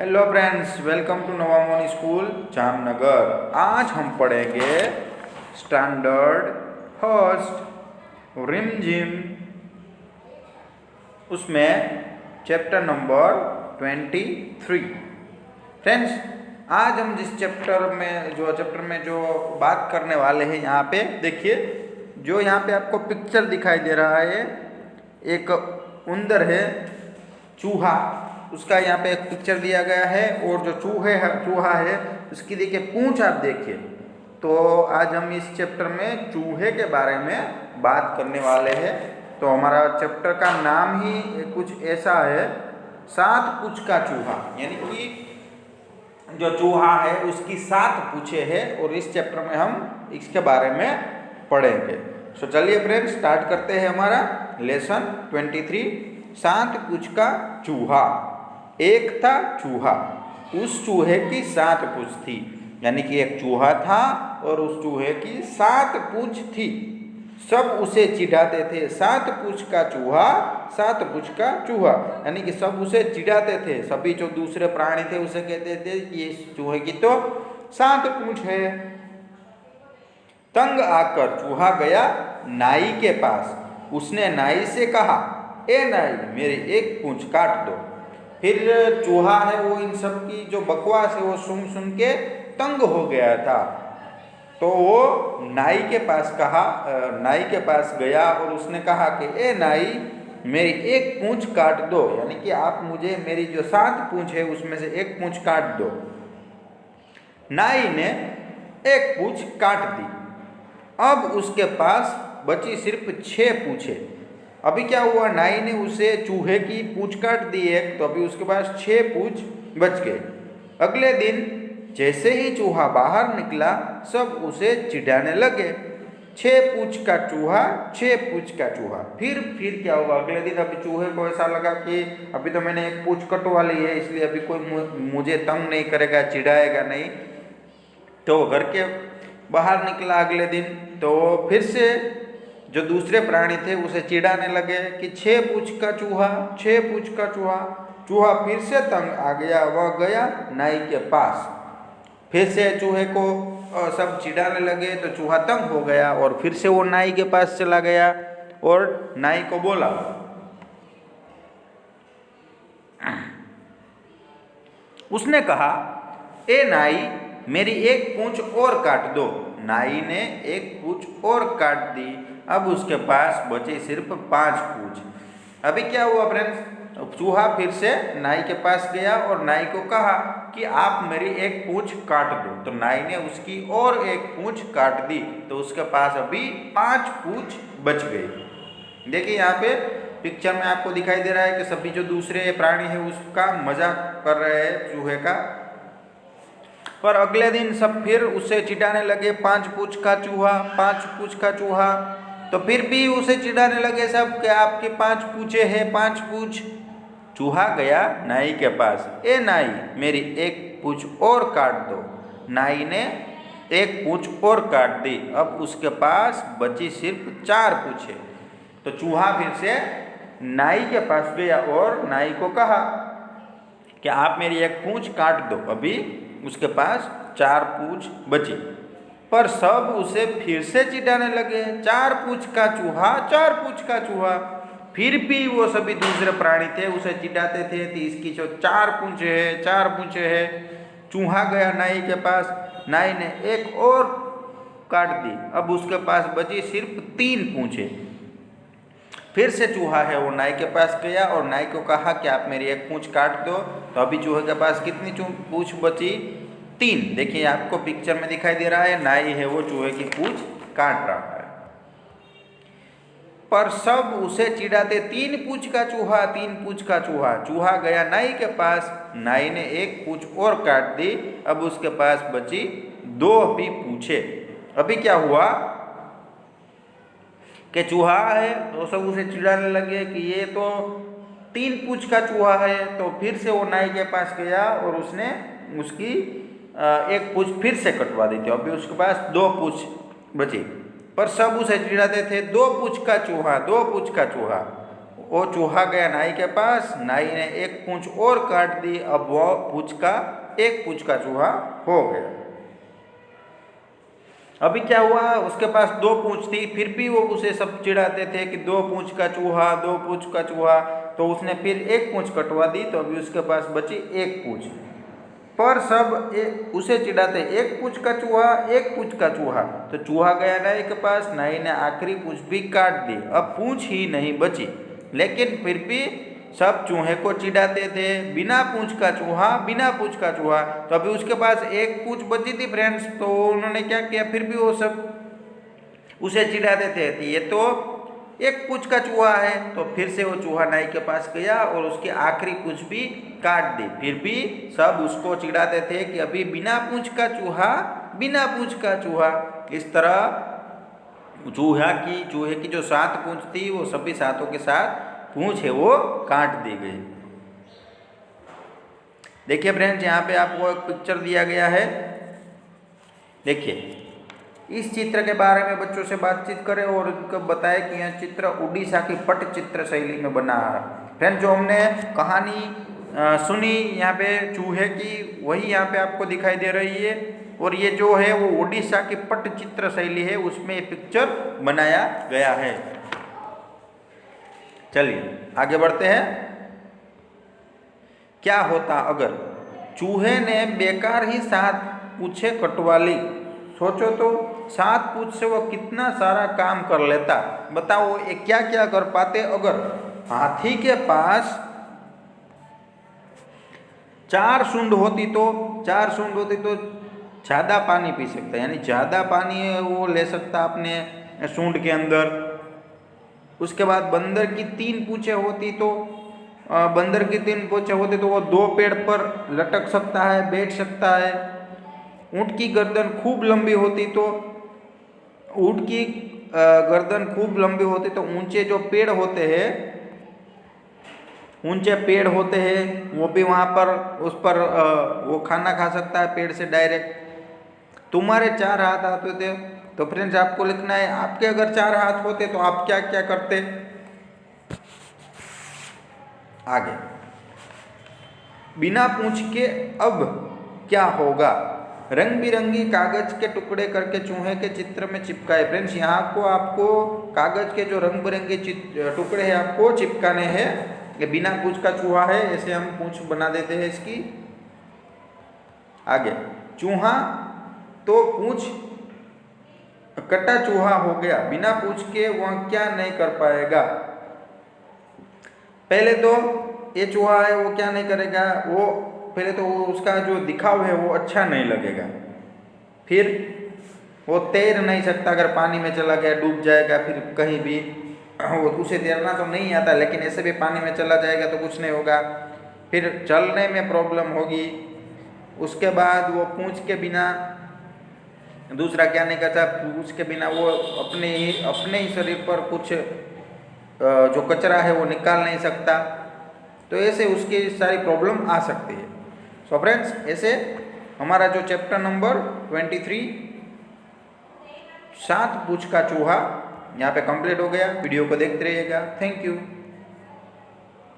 Hello friends, welcome to Navamoni school Jamnagar. आज हम पढ़ेंगे स्टैंडर्ड फर्स्ट रिमझिम, उसमें चैप्टर नंबर 23। फ्रेंड्स, आज हम जिस चैप्टर में जो बात करने वाले हैं, यहाँ पे देखिए, जो यहाँ पे आपको पिक्चर दिखाई दे रहा है, एक उंदर है, चूहा, उसका यहाँ पे एक पिक्चर दिया गया है। और जो चूहा है उसकी देखिए पूंछ आप देखिए। तो आज हम इस चैप्टर में चूहे के बारे में बात करने वाले हैं। तो हमारा चैप्टर का नाम ही कुछ ऐसा है, 7 पूंछ का चूहा, यानी कि जो चूहा है उसकी 7 पूंछें हैं और इस चैप्टर में हम इसके बारे में पढ़ेंगे। तो चलिए फ्रेंड्स, स्टार्ट करते हैं हमारा लेसन 23। 7 पूंछ का चूहा। एक था चूहा, उस चूहे की 7 पूंछ थी, यानी कि एक चूहा था और उस चूहे की 7 पूंछ थी। सब उसे चिढ़ाते थे, 7 पूंछ का चूहा, 7 पूंछ का चूहा, यानी कि सब उसे चिढ़ाते थे। सभी जो दूसरे प्राणी थे उसे कहते थे कि इस चूहे की तो 7 पूंछ है। तंग आकर चूहा गया नाई के पास। उसने नाई से कहा, ए नाई, मेरी एक पूंछ काट दो। फिर चूहा है वो इन सब की जो बकवास है वो सुन सुन के तंग हो गया था। तो वो नाई के पास गया और उसने कहा कि ए नाई, मेरी एक पूंछ काट दो, यानी कि आप मुझे मेरी जो 7 पूंछ है उसमें से एक पूंछ काट दो। नाई ने एक पूंछ काट दी। अब उसके पास बची सिर्फ 6 पूंछें। अभी क्या हुआ, नाई ने उसे चूहे की पूंछ काट दी एक, तो अभी उसके पास 6 पूंछ बच गए। अगले दिन जैसे ही चूहा बाहर निकला, सब उसे चिढ़ाने लगे, 6 पूंछ का चूहा, 6 पूंछ का चूहा। फिर क्या हुआ, अगले दिन अभी चूहे को ऐसा लगा कि अभी तो मैंने एक पूंछ कटवा ली है, इसलिए अभी कोई मुझे तंग नहीं करेगा, चिढ़ाएगा नहीं। तो घर के बाहर निकला अगले दिन, तो फिर से जो दूसरे प्राणी थे उसे चिढ़ाने लगे कि 6 पूंछ का चूहा, 6 पूंछ का चूहा। चूहा फिर से तंग आ गया, वह गया नाई के पास। फिर से चूहे को सब चिढ़ाने लगे, तो चूहा तंग हो गया और फिर से वो नाई के पास चला गया और नाई को बोला, उसने कहा, ए नाई, मेरी एक पूंछ और काट दो। नाई ने एक पूंछ और काट दी। अब उसके पास बचे सिर्फ 5 पूंछ। अभी क्या हुआ फ्रेंड्स, चूहा फिर से नाई के पास गया और नाई को कहा कि आप मेरी एक पूंछ काट दो। तो नाई ने उसकी और एक पूंछ काट दी, तो उसके पास अभी 5 पूंछ बच गई। देखिए यहाँ पे पिक्चर में आपको दिखाई दे रहा है कि सभी जो दूसरे प्राणी है उसका मजाक कर रहे हैं चूहे का। पर अगले दिन सब फिर उसे चिढ़ाने लगे, 5 पूंछ का चूहा, 5 पूंछ का चूहा। तो फिर भी उसे चिढ़ाने लगे सब कि आपके 5 पूंछे हैं, 5 पूंछ। चूहा गया नाई के पास, ए नाई, मेरी एक पूंछ और काट दो। नाई ने एक पूंछ और काट दी। अब उसके पास बची सिर्फ 4 पूंछे। तो चूहा फिर से नाई के पास गया और नाई को कहा कि आप मेरी एक पूंछ काट दो। अभी उसके पास 4 पूंछ बची। पर सब उसे फिर से चिढ़ाने लगे, 4 पूंछ का चूहा, 4 पूंछ का चूहा। फिर भी वो सभी दूसरे प्राणी थे उसे चिढ़ाते थे कि इसकी जो 4 पूंछे है, 4 पूंछे है। चूहा गया नाई के पास, नाई ने एक और काट दी। अब उसके पास बची सिर्फ 3 पूंछे। फिर से चूहा है वो नाई के पास गया और नाई को कहा कि आप मेरी एक पूंछ काट दो। तो अभी चूहे के पास कितनी पूंछ बची, 3। देखिए आपको पिक्चर में दिखाई दे रहा है, नाई है वो चूहे की पूंछ काट रहा है। पर सब उसे चिढ़ाते, 3 पूंछ का चूहा, 3 पूंछ का चूहा। चूहा गया नाई के पास, नाई ने एक पूंछ और काट दी। अब उसके पास बची 2 भी पूंछे। अभी क्या हुआ कि चूहा है तो सब उसे चिढ़ाने लगे कि ये तो 3 पूंछ का चूहा है। तो फिर से वो नाई के पास गया और उसने उसकी एक पूंछ फिर से कटवा दी थी। अभी उसके पास 2 पूंछ बची। पर सब उसे चिढ़ाते थे, 2 पूंछ का चूहा, 2 पूंछ का चूहा। वो चूहा गया नाई के पास, नाई ने एक पूंछ और काट दी, अब वो एक पूंछ का चूहा हो गया। अभी क्या हुआ, उसके पास 2 पूंछ थी, फिर भी वो उसे सब चिढ़ाते थे कि 2 पूंछ का चूहा, 2 पूंछ का चूहा। तो उसने फिर एक पूंछ कटवा दी, तो अभी उसके पास बची एक पूंछ। पर सब उसे चिढ़ाते, एक पूंछ का चूहा, एक पूंछ का चूहा। तो चूहा गया नाई के पास, नाई ने आखिरी पूंछ भी काट दी, अब पूंछ ही नहीं बची। लेकिन फिर भी सब चूहे को चिढ़ाते थे, बिना पूंछ का चूहा, बिना पूंछ का चूहा। तो अभी उसके पास एक पूंछ बची थी फ्रेंड्स, तो उन्होंने क्या किया, फिर भी वो सब उसे चिढ़ाते थे, तो ये तो एक पूंछ का चूहा है। तो फिर से वो चूहा नाई के पास गया और उसकी आखिरी पूंछ भी काट दी। फिर भी सब उसको चिढ़ाते थे कि अभी बिना पूंछ का चूहा, बिना पूंछ का चूहा। इस तरह चूहे की जो 7 पूंछ थी, वो सभी 7 के साथ पूंछ है वो काट दी गई। देखिए फ्रेंड्स, यहाँ पे आपको एक पिक्चर दिया गया है। देखिए, इस चित्र के बारे में बच्चों से बातचीत करें और उनको बताएं कि यह चित्र उड़ीसा की पट्टचित्र शैली में बना है। फ्रेंड्स, जो हमने कहानी सुनी यहाँ पे चूहे की, वही यहाँ पे आपको दिखाई दे रही है। और ये जो है वो उड़ीसा की पट्टचित्र शैली है, उसमें ये पिक्चर बनाया गया है। चलिए आगे बढ़ते हैं। क्या होता अगर चूहे ने बेकार ही 7 पूंछें कटवा ली। सोचो तो 7 पूंछ से वो कितना सारा काम कर लेता। बताओ ये क्या क्या कर पाते अगर हाथी के पास 4 सूंड होती तो ज़्यादा पानी पी सकता, यानी ज़्यादा पानी वो ले सकता अपने सूंड के अंदर। उसके बाद बंदर की 3 पूंछें होती तो वो 2 पेड़ पर लटक सकता है, बैठ सकता है। ऊँट की गर्दन खूब लंबी होती तो ऊंचे जो पेड़ होते हैं वो भी वहाँ पर उस पर वो खाना खा सकता है पेड़ से डायरेक्ट। तुम्हारे 4 हाथ आते थे, तो फ्रेंड्स आपको लिखना है आपके अगर 4 हाथ होते तो आप क्या क्या करते। आगे, बिना पूंछ के अब क्या होगा। रंग बिरंगी कागज के टुकड़े करके चूहे के चित्र में चिपकाए। फ्रेंड्स, यहाँ को आपको कागज के जो रंग बिरंगे टुकड़े हैं आपको चिपकाने हैं। ये बिना पूंछ का चूहा है, ऐसे हम पूंछ बना देते हैं इसकी। आगे, चूहा तो पूंछ कटा चूहा हो गया, बिना पूंछ के वह क्या नहीं कर पाएगा। पहले तो ये चूहा है वो क्या नहीं करेगा, वो पहले तो उसका जो दिखाव है वो अच्छा नहीं लगेगा। फिर वो तैर नहीं सकता, अगर पानी में चला गया डूब जाएगा। फिर कहीं भी वो उसे तैरना तो नहीं आता, लेकिन ऐसे भी पानी में चला जाएगा तो कुछ नहीं होगा। फिर चलने में प्रॉब्लम होगी। उसके बाद वो पूंछ के बिना दूसरा क्या नहीं करता, पूंछ के बिना वो अपने ही शरीर पर कुछ जो कचरा है वो निकाल नहीं सकता। तो ऐसे उसकी सारी प्रॉब्लम आ सकती है। सो फ्रेंड्स, ऐसे हमारा जो चैप्टर नंबर 23 7 पूंछ का चूहा यहाँ पे कंप्लीट हो गया। वीडियो को देखते रहिएगा। Thank you.